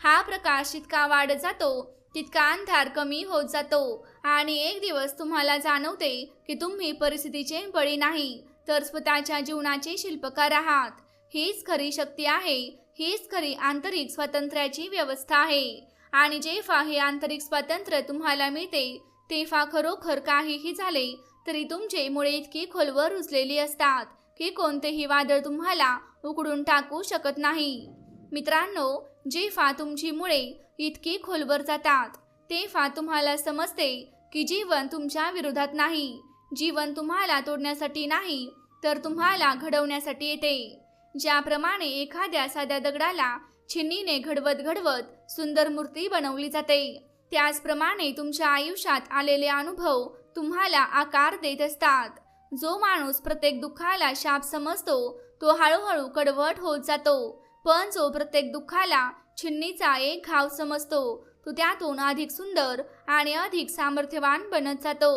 हा प्रकाश जितका वाढत जातो तितका अंधार कमी होत जातो आणि एक दिवस तुम्हाला जाणवते की तुम्ही परिस्थितीचे बळी नाही, तर स्वतःच्या जीवनाचे शिल्पकार आहात. हीच खरी शक्ती आहे, हीच खरी आंतरिक स्वातंत्र्याची व्यवस्था आहे. आणि जेव्हा हे आंतरिक स्वातंत्र्य तुम्हाला मिळते, तेव्हा खरोखर काहीही झाले तरी तुमचे मुळे इतकी खोलवर रुजलेली असतात की कोणतेही वादळ तुम्हाला उकडून टाकू शकत नाही. मित्रांनो, जेव्हा तुमची मुळे इतकी खोलवर जातात, तेव्हा तुम्हाला समजते की जीवन तुमच्या विरोधात नाही. जीवन तुम्हाला तोडण्यासाठी नाही, तर तुम्हाला घडवण्यासाठी येते. ज्याप्रमाणे एखाद्या साध्या दगडाला छिन्नीने घडवत घडवत सुंदर मूर्ती बनवली जाते, त्याचप्रमाणे तुमच्या आयुष्यात आलेले अनुभव तुम्हाला आकार देत असतात. जो माणूस प्रत्येक दुःखाला शाप समजतो तो हळूहळू कडवट होत जातो, पण जो प्रत्येक दुःखाला छिन्नीचा एक घाव समजतो तो त्यातून अधिक सुंदर आणि अधिक सामर्थ्यवान बनत जातो.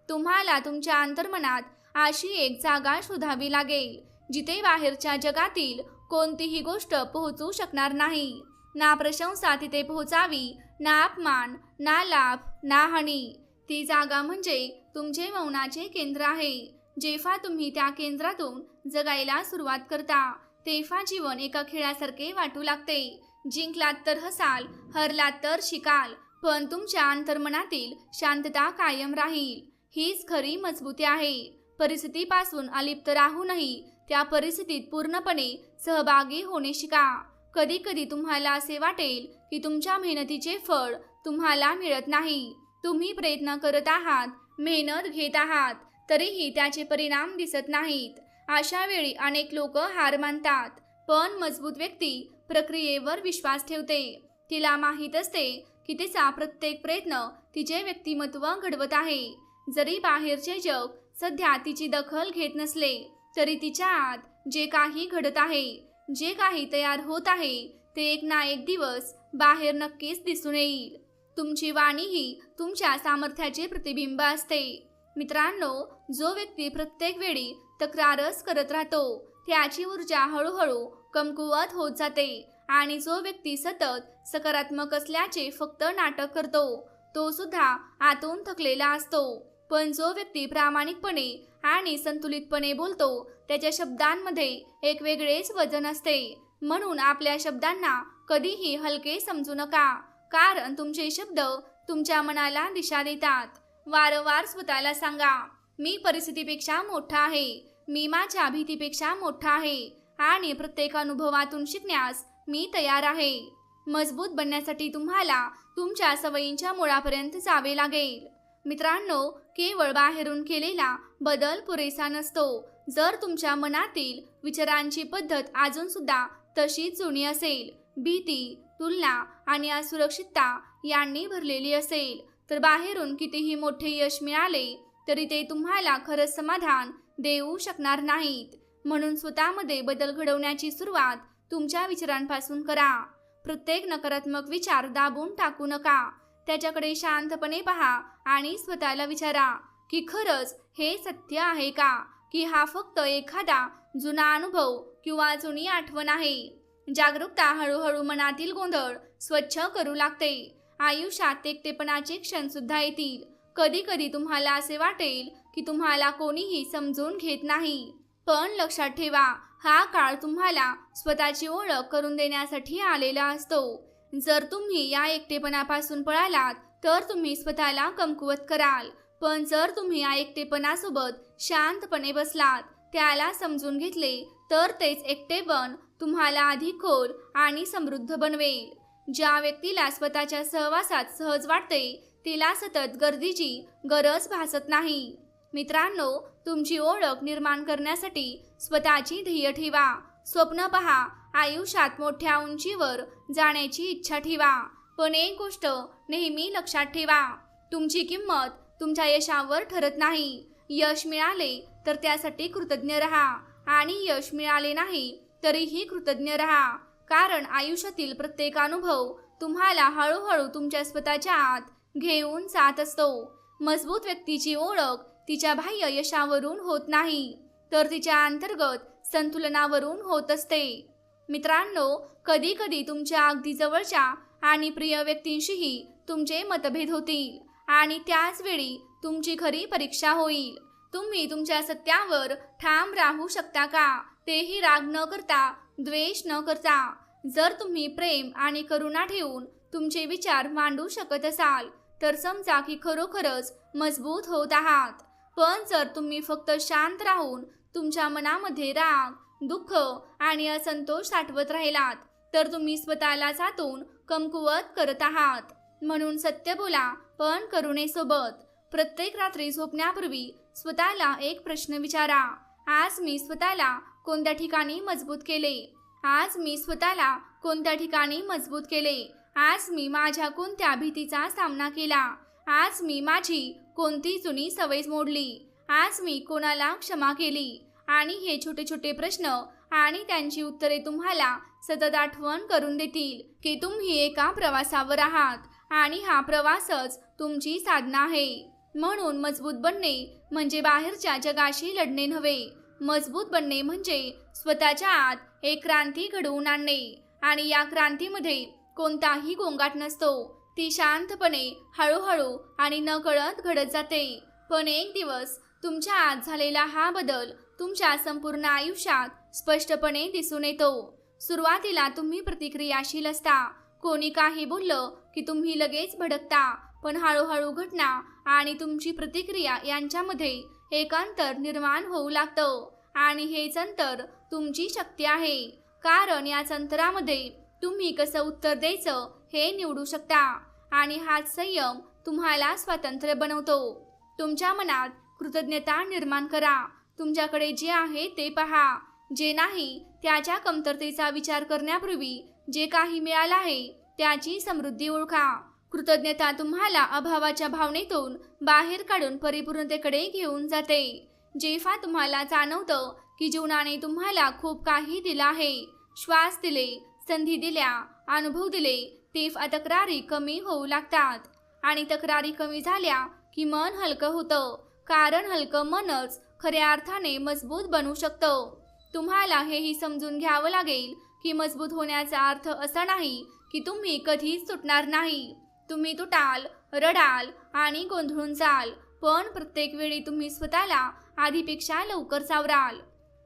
तुम्हाला तुमच्या अंतर्मनात अशी एक जागा शोधावी लागेल जिथे बाहेरच्या जगातील कोणतीही गोष्ट पोहोचू शकणार नाही. ना प्रशंसा तिथे पोहोचावी, ना अपमान, ना लाभ, ना हानी. ती जागा म्हणजे तुमचे मौनाचे केंद्र आहे. जेव्हा तुम्ही त्या केंद्रातून जगायला सुरुवात करता, तेव्हा जीवन एका खेळासारखे वाटू लागते. जिंकलात तर हसाल, हरलात तर शिकाल, पण तुमच्या अंतर्मनातील शांतता कायम राहील. हीच खरी मजबूती आहे. परिस्थितीपासून अलिप्त राहूनही त्या परिस्थितीत पूर्णपणे सहभागी होणे शिका. कधी कधी तुम्हाला असे वाटेल की तुमच्या मेहनतीचे फळ तुम्हाला मिळत नाही. तुम्ही प्रयत्न करत आहात, मेहनत घेत आहात, तरीही त्याचे परिणाम दिसत नाहीत. अशा वेळी अनेक लोक हार मानतात, पण मजबूत व्यक्ती प्रक्रियेवर विश्वास ठेवते. तिला माहीत असते की तिचा प्रत्येक प्रयत्न तिचे व्यक्तिमत्व घडवत आहे. जरी बाहेरचे जग सध्या तिची दखल घेत नसले, तरी तिच्या आत जे काही घडत आहे, जे काही तयार होत आहे, ते एक ना एक दिवस बाहेर नक्कीच दिसून येईल. तुमची वाणी ही तुमच्या सामर्थ्याचे प्रतिबिंब असते. मित्रांनो, जो व्यक्ती प्रत्येक वेळी तक्रारच करत राहतो, त्याची ऊर्जा हळूहळू कमकुवत होत जाते. आणि जो व्यक्ती सतत सकारात्मक असल्याचे फक्त नाटक करतो, तो सुद्धा आतून थकलेला असतो. पण जो व्यक्ती प्रामाणिकपणे आणि संतुलितपणे बोलतो, त्याच्या शब्दांमध्ये एक वेगळेच वजन असते. म्हणून आपल्या शब्दांना कधीही हलके समजू नका, कारण तुमचे शब्द तुमच्या मनाला दिशा देतात. वारंवार स्वतःला सांगा, मी परिस्थितीपेक्षा मोठा आहे, मी माझ्या भीतीपेक्षा मोठा आहे आणि प्रत्येक अनुभवातून शिकण्यास मी तयार आहे. मजबूत बनण्यासाठी तुम्हाला तुमच्या सवयींच्या मुळापर्यंत जावे लागेल. मित्रांनो, केवळ बाहेरून केलेला बदल पुरेसा नसतो. जर तुमच्या मनातील विचारांची पद्धत अजून सुद्धा तशीच जुनी असेल, भीती, तुलना आणि असुरक्षितता यांनी भरलेली असेल, तर बाहेरून कितीही मोठे यश मिळाले तरी ते तुम्हाला खरंच समाधान देऊ शकणार नाहीत. म्हणून स्वतःमध्ये बदल घडवण्याची सुरुवात तुमच्या विचारांपासून करा. प्रत्येक नकारात्मक विचार दाबून टाकू नका. त्याच्याकडे शांतपणे पहा आणि स्वतःला विचारा की खरंच हे सत्य आहे का, की हा फक्त एखादा जुना अनुभव किंवा जुनी आठवण आहे. जागरूकता हळूहळू मनातील गोंधळ स्वच्छ करू लागते. आयुष्यात एकटेपणाचे क्षण सुद्धा येतील. कधी कधी तुम्हाला असे वाटेल की तुम्हाला कोणीही समजून घेत नाही. पण लक्षात ठेवा, हा काळ तुम्हाला स्वतःची ओळख करून देण्यासाठी आलेला असतो. जर तुम्ही या एकटेपणापासून पळालात तर तुम्ही स्वतःला कमकुवत कराल. पण जर तुम्ही या एकटेपणासोबत शांतपणे बसलात, त्याला समजून घेतले, तर तेच एकटेपण तुम्हाला अधिक खोल आणि समृद्ध बनवेल. ज्या व्यक्तीला स्वतःच्या सहवासात सहज वाटते, तिला सतत गर्दीची गरज भासत नाही. मित्रांनो, तुमची ओळख निर्माण करण्यासाठी स्वतःची ध्येय ठेवा. स्वप्न पहा, आयुष्यात मोठ्या उंचीवर जाण्याची इच्छा ठेवा. पण एक गोष्ट नेहमी लक्षात ठेवा, तुमची किंमत तुमच्या यशावर ठरत नाही. यश मिळाले तर त्यासाठी कृतज्ञ राहा आणि यश मिळाले नाही तरीही कृतज्ञ राहा. कारण आयुष्यातील प्रत्येक अनुभव तुम्हाला हळूहळू तुमच्या स्वतःच्या आत घेऊन जात असतो. मजबूत व्यक्तीची ओळख तिच्या बाह्य यशावरून होत नाही, तर तिच्या अंतर्गत संतुलनावरून होत असते. मित्रांनो, कधी कधी तुमच्या अगदी जवळच्या आणि प्रिय व्यक्तींशीही तुमचे मतभेद होतील आणि त्याच वेळी तुमची खरी परीक्षा होईल. तुम्ही तुमच्या सत्यावर ठाम राहू शकता का, तेही राग न करता, द्वेष न करता. जर तुम्ही प्रेम आणि करुणा ठेवून तुमचे विचार मांडू शकत असाल तर समजा की खरोखरच मजबूत होत आहात. पण जर तुम्ही फक्त शांत राहून तुमच्या मनामध्ये राग, दुःख आणि असंतोष साठवत राहिलात तर तुम्ही स्वतःला सातून कमकुवत करत आहात. म्हणून सत्य बोला, पण करुणेसोबत. प्रत्येक रात्री झोपण्यापूर्वी स्वतःला एक प्रश्न विचारा. आज मी स्वतःला कोणत्या ठिकाणी मजबूत केले? आज मी स्वतःला कोणत्या ठिकाणी मजबूत केले? आज मी माझ्या कोणत्या भीतीचा सामना केला? आज मी माझी कोणती जुनी सवय मोडली? आज मी कोणाला क्षमा केली? आणि हे छोटे छोटे प्रश्न आणि त्यांची उत्तरे तुम्हाला सतत आठवण करून देतील की तुम्ही एका प्रवासावर आहात आणि हा प्रवासच तुमची साधना आहे. म्हणून मजबूत बनणे म्हणजे बाहेरच्या जगाशी लढणे नव्हे. मजबूत बनणे म्हणजे स्वतःच्या आत एक क्रांती घडवून आणणे. आणि या क्रांतीमध्ये कोणताही गोंगाट नसतो. ती शांतपणे, हळूहळू आणि नकळत घडत जाते. पण एक दिवस तुमच्या आत झालेला हा बदल तुमच्या संपूर्ण आयुष्यात स्पष्टपणे दिसून येतो. सुरुवातीला तुम्ही प्रतिक्रियाशील असता. कोणी काही बोललं की तुम्ही लगेच भडकता. पण हळूहळू घटना आणि तुमची प्रतिक्रिया यांच्यामध्ये एक अंतर निर्माण होऊ लागतं. आणि हेच अंतर तुमची शक्ती आहे. कारण याच अंतरामध्ये तुम्ही कसं उत्तर द्यायचं हे निवडू शकता. आणि हाच संयम तुम्हाला स्वतंत्र बनवतो. तुमच्या मनात कृतज्ञता निर्माण करा. तुमच्याकडे जे आहे ते पहा. जे नाही त्याच्या कमतरतेचा विचार करण्यापूर्वी जे काही मिळालं आहे त्याची समृद्धी ओळखा. कृतज्ञता तुम्हाला अभावाच्या भावनेतून बाहेर काढून परिपूर्णतेकडे घेऊन जाते. जेव्हा तुम्हाला जाणवतं की जीवनाने तुम्हाला खूप काही दिलं आहे, श्वास दिले, संधी दिल्या, अनुभव दिले, तेव्हा तक्रारी कमी होऊ लागतात. आणि तक्रारी कमी झाल्या की मन हलकं होतं. कारण हलकं मनच खऱ्या अर्थाने मजबूत बनू शकतं. तुम्हाला हेही समजून घ्यावं लागेल की मजबूत होण्याचा अर्थ असा नाही की तुम्ही कधीच तुटणार नाही. तुम्ही तुटाल, रडाल आणि गोंधळून जाल, पण प्रत्येक वेळी तुम्ही स्वतःला आधीपेक्षा लवकर सावराल.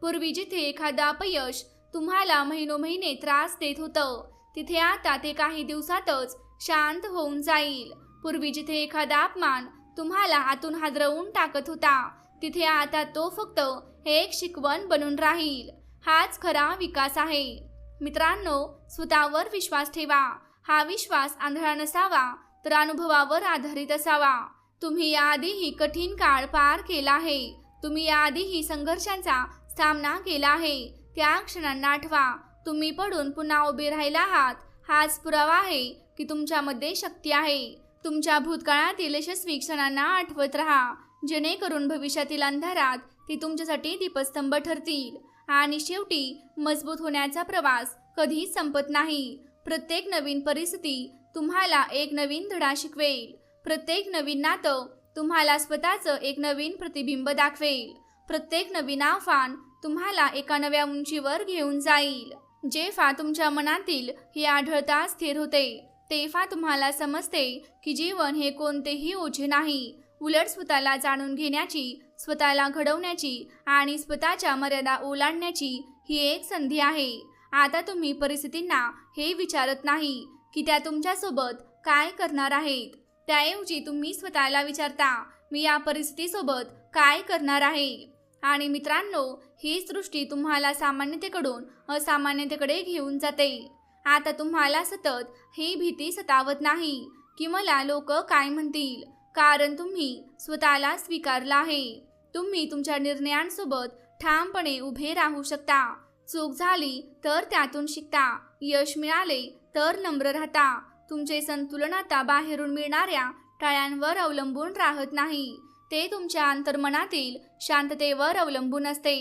पूर्वी जिथे एखादा अपयश तुम्हाला महिनोमहिने त्रास देत होतं, तिथे आता ते काही दिवसातच शांत होऊन जाईल. पूर्वी जिथे एखादा अपमान तुम्हाला आतून हादरवून टाकत होता, तिथे आता तो फक्त एक शिकवण बनून राहील. हाच खरा विकास आहे. मित्रांनो, स्वतःवर विश्वास ठेवा. हा विश्वास आंधळा नसावा, तर अनुभवावर आधारित असावा. तुम्ही याआधीही कठीण काळ पार केला आहे. तुम्ही याआधीही संघर्षांचा सामना केला आहे. त्या क्षणांना आठवा. तुम्ही पडून पुन्हा उभे राहिला आहात. हाच पुरावा आहे की तुमच्यामध्ये शक्ती आहे. तुमच्या भूतकाळातील यशस्वी क्षणांना आठवत राहा, जेणेकरून भविष्यातील अंधारात ती तुमच्यासाठी दीपस्तंभ ठरतील. आणि शेवटी मजबूत होण्याचा प्रवास कधीच संपत नाही. प्रत्येक नवीन परिस्थिती तुम्हाला एक नवीन धडा शिकवेल. प्रत्येक नवीन नातं तुम्हाला स्वतःचं एक नवीन प्रतिबिंब दाखवेल. प्रत्येक नवीन आव्हान तुम्हाला एका नव्या उंचीवर घेऊन जाईल. जेव्हा तुमच्या मनातील हे आढळता स्थिर होते तेव्हा तुम्हाला समजते की जीवन हे कोणतेही ओझे नाही, उलट स्वतःला जाणून घेण्याची, स्वतःला घडवण्याची आणि स्वतःच्या मर्यादा ओलांडण्याची ही एक संधी आहे. आता तुम्ही परिस्थितींना हे विचारत नाही की त्या तुमच्यासोबत काय करणार आहेत. त्याऐवजी तुम्ही स्वतःला विचारता, मी या परिस्थितीसोबत काय करणार आहे. आणि मित्रांनो, हीच दृष्टी तुम्हाला सामान्यतेकडून असामान्यतेकडे घेऊन जाते. आता तुम्हाला सतत ही भीती सतावत नाही की मला लोक काय म्हणतील, कारण तुम्ही स्वतःला स्वीकारलं आहे. तुम्ही तुमच्या निर्णयांसोबत ठामपणे उभे राहू शकता. चूक झाली तर त्यातून शिकता, यश मिळाले तर नम्र राहता. तुमचे संतुलन आता बाहेरून मिळणाऱ्या टाळ्यांवर अवलंबून राहत नाही, ते तुमच्या अंतर्मनातील शांततेवर अवलंबून असते.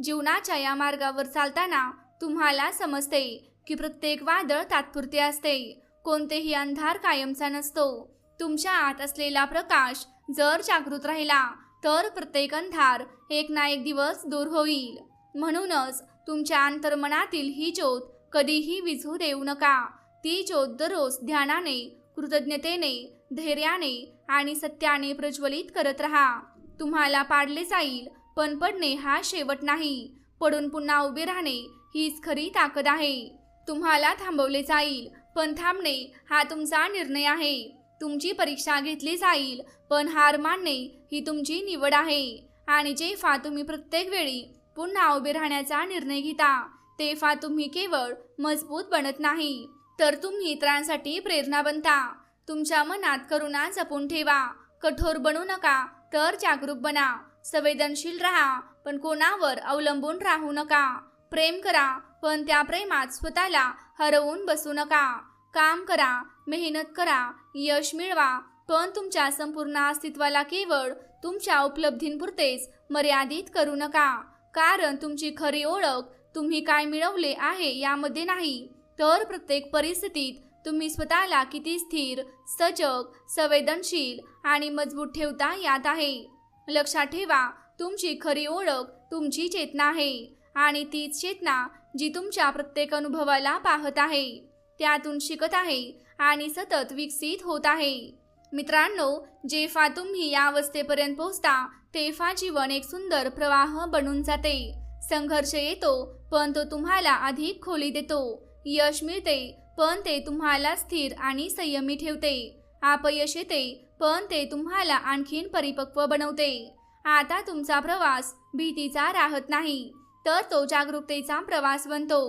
जीवनाच्या या मार्गावर चालताना तुम्हाला समजते की प्रत्येक वादळ तात्पुरते असते, कोणतेही अंधार कायमचा नसतो. तुमच्या आत असलेला प्रकाश जर जागृत राहिला तर प्रत्येक अंधार एक ना एक दिवस दूर होईल. म्हणूनच तुमच्या अंतर्मनातील ही ज्योत कधीही विझू देऊ नका. ती ज्योत दररोज ध्यानाने, कृतज्ञतेने, धैर्याने आणि सत्याने प्रज्वलित करत राहा. तुम्हाला पाडले जाईल, पण पडणे हा शेवट नाही. पडून पुन्हा उभे राहणे हीच खरी ताकद आहे. तुम्हाला थांबवले जाईल, पण थांबणे हा तुमचा निर्णय आहे. तुमची परीक्षा घेतली जाईल, पण हार मानणे ही तुमची निवड आहे. आणि जेव्हा तुम्ही प्रत्येक वेळी पुन्हा उभे राहण्याचा निर्णय घेता तेव्हा तुम्ही केवळ मजबूत बनत नाही, तर तुम्ही इतरांसाठी प्रेरणा बनता. तुमच्या मनात करुणा जपून ठेवा. कठोर बनू नका, तर जागरूक बना. संवेदनशील राहा, पण कोणावर अवलंबून राहू नका. प्रेम करा, पण त्या प्रेमात स्वतःला हरवून बसू नका. काम करा, मेहनत करा, यश मिळवा, पण तुमच्या संपूर्ण अस्तित्वाला केवळ तुमच्या उपलब्धींपुरतेच मर्यादित करू नका. कारण तुमची खरी ओळख तुम्ही काय मिळवले आहे यामध्ये नाही, तर प्रत्येक परिस्थितीत तुम्ही स्वतःला किती स्थिर, सजग, संवेदनशील आणि मजबूत ठेवता यात आहे. लक्षात ठेवा, तुमची खरी ओळख तुमची चेतना आहे, आणि तीच चेतना जी तुमच्या प्रत्येक अनुभवाला पाहत आहे, त्यातून शिकत आहे आणि सतत विकसित होत आहे. मित्रांनो, जेव्हा तुम्ही या अवस्थेपर्यंत पोहोचता तेव्हा जीवन एक सुंदर प्रवाह बनून जाते. संघर्ष येतो, पण तो तुम्हाला अधिक खोली देतो. यश मिळते, पण ते तुम्हाला स्थिर आणि संयमी ठेवते. अपयश येते, पण ते तुम्हाला आणखीन परिपक्व बनवते. आता तुमचा प्रवास भीतीचा राहत नाही, तर तो जागरूकतेचा प्रवास बनतो.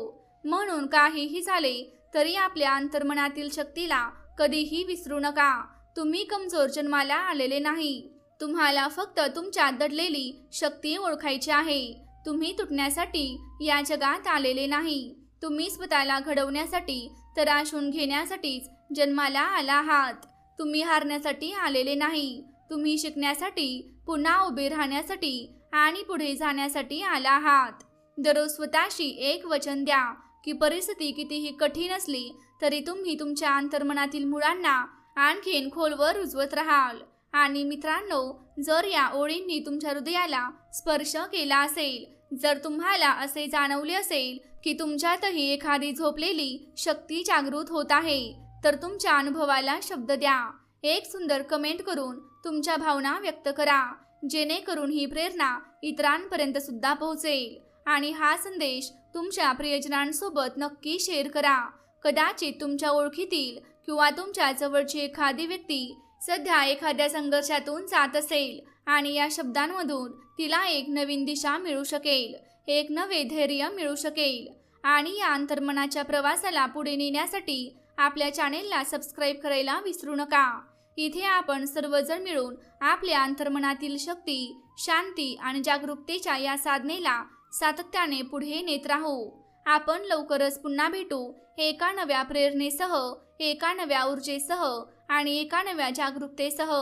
म्हणून काहीही झाले तरी आपल्या अंतर्मनातील शक्तीला कधीही विसरू नका. तुम्ही कमजोर जन्माला आलेले नाही. तुम्हाला फक्त तुमच्यात दडलेली शक्ती ओळखायची आहे. तुम्ही तुटण्यासाठी या जगात आलेले नाही. तुम्ही स्वतःला घडवण्यासाठी, तराशून घेण्यासाठीच जन्माला आला आहात. तुम्ही हारण्यासाठी आलेले नाही. तुम्ही शिकण्यासाठी, पुन्हा उभे राहण्यासाठी आणि पुढे जाण्यासाठी आला आहात. दररोज स्वतःशी एक वचन द्या की परिस्थिती कितीही कठीण असली तरी तुम्ही तुमच्या अंतर्मनातील मुळांना आणखीन खोलवर रुजवत राहाल. आणि मित्रांनो, जर या ओळींनी तुमच्या हृदयाला स्पर्श केला असेल, जर तुम्हाला असे जाणवले असेल की तुमच्यातही एखादी झोपलेली शक्ती जागृत होत आहे, तर तुमच्या अनुभवाला शब्द द्या. एक सुंदर कमेंट करून तुमच्या भावना व्यक्त करा, जेणेकरून ही प्रेरणा इतरांपर्यंत सुद्धा पोहोचेल. आणि हा संदेश तुमच्या प्रियजनांसोबत नक्की शेअर करा. कदाचित तुमच्या ओळखीतील किंवा तुमच्या जवळची एखादी व्यक्ती सध्या एखाद्या संघर्षातून जात असेल आणि या शब्दांमधून तिला एक नवीन दिशा मिळू शकेल, एक नवे धैर्य मिळू शकेल. आणि या अंतर्मनाच्या प्रवासाला पुढे नेण्यासाठी आपल्या चॅनेलला सबस्क्राईब करायला विसरू नका. इथे आपण सर्वजण मिळून आपल्या अंतर्मनातील शक्ती, शांती आणि जागरूकतेच्या या साधनेला सातत्याने पुढे नेत राहू. आपण लवकरच पुन्हा भेटू एका नव्या प्रेरणेसह, एका नव्या ऊर्जेसह आणि एका नव्या जागरूकतेसह.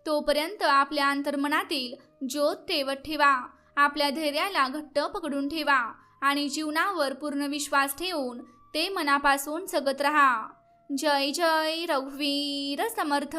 तोपर्यंत आपल्या अंतर्मनातील ज्योत तेवत ठेवा, आपल्या धैर्याला घट्ट पकडून ठेवा आणि जीवनावर पूर्ण विश्वास ठेवून ते मनापासून जगत राहा. जय जय रघुवीर समर्थ.